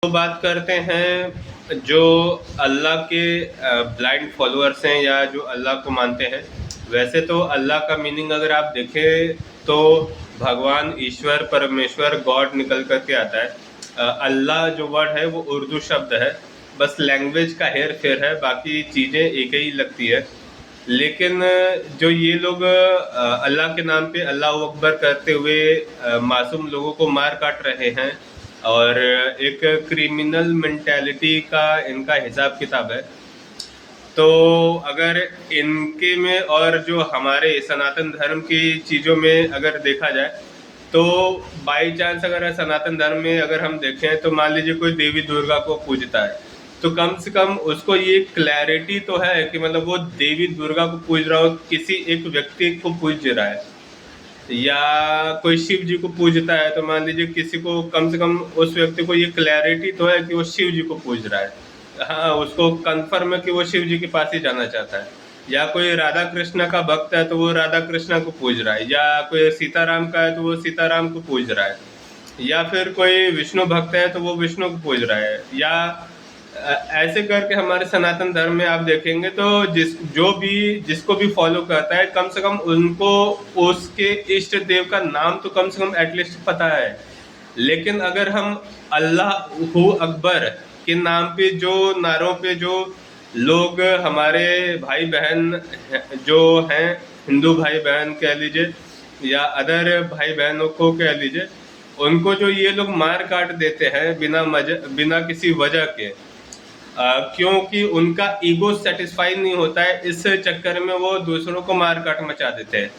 तो बात करते हैं जो अल्लाह के ब्लाइंड फॉलोअर्स हैं या जो अल्लाह को मानते हैं। वैसे तो अल्लाह का मीनिंग अगर आप देखें तो भगवान, ईश्वर, परमेश्वर, गॉड निकल करके आता है। अल्लाह जो वर्ड है वो उर्दू शब्द है, बस लैंग्वेज का हेर फेर है, बाकी चीज़ें एक ही लगती है। लेकिन जो ये लोग अल्लाह के नाम पे अल्लाह अकबर करते हुए मासूम लोगों को मार काट रहे हैं और एक क्रिमिनल मेंटेलिटी का इनका हिसाब किताब है। तो अगर इनके में और जो हमारे सनातन धर्म की चीज़ों में अगर देखा जाए तो बाई चांस अगर सनातन धर्म में अगर हम देखें तो मान लीजिए कोई देवी दुर्गा को पूजता है, तो कम से कम उसको ये क्लैरिटी तो है कि मतलब वो देवी दुर्गा को पूज रहा हो, किसी एक व्यक्ति को पूज रहा है। या कोई शिव जी को पूजता है तो मान लीजिए किसी को, कम से कम उस व्यक्ति को ये क्लैरिटी तो है कि वो शिव जी को पूज रहा है। हाँ, उसको कंफर्म है कि वो शिव जी के पास ही जाना चाहता है। या कोई राधा कृष्ण का भक्त है तो वो राधा कृष्ण को पूज रहा है, या कोई सीताराम का है तो वो सीताराम को पूज रहा है, या फिर कोई विष्णु भक्त है तो वो विष्णु को पूज रहा है। या ऐसे करके हमारे सनातन धर्म में आप देखेंगे तो जिसको भी फॉलो करता है, कम से कम उनको उसके इष्ट देव का नाम तो कम से कम एटलीस्ट पता है। लेकिन अगर हम अल्लाह हु अकबर के नाम पे जो नारों पे जो लोग, हमारे भाई बहन जो हैं, हिंदू भाई बहन कह लीजिए या अदर भाई बहनों को कह लीजिए, उनको जो ये लोग मार काट देते हैं बिना किसी वजह के, क्योंकि उनका ईगो सेटिस्फाई नहीं होता है, इस चक्कर में वो दूसरों को मार काट मचा देते हैं।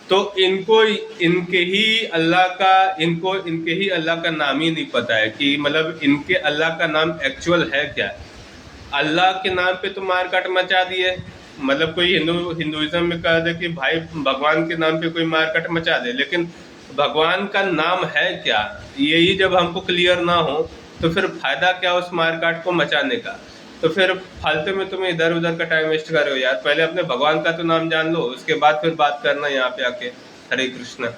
तो इनको इनके ही अल्लाह का नाम ही नहीं पता है कि मतलब इनके अल्लाह का नाम एक्चुअल है क्या। अल्लाह के नाम पे तो मार काट मचा दिए। मतलब कोई हिंदुइज्म में कह दे कि भाई भगवान के नाम पे कोई मार काट मचा दे, लेकिन भगवान का नाम है क्या, यही जब हमको क्लियर ना हो तो फिर फायदा क्या उस मारकाट को मचाने का। तो फिर फालतू में तुम इधर उधर का टाइम वेस्ट कर रहे हो यार। पहले अपने भगवान का तो नाम जान लो, उसके बाद फिर बात करना यहाँ पे आके। हरे कृष्णा।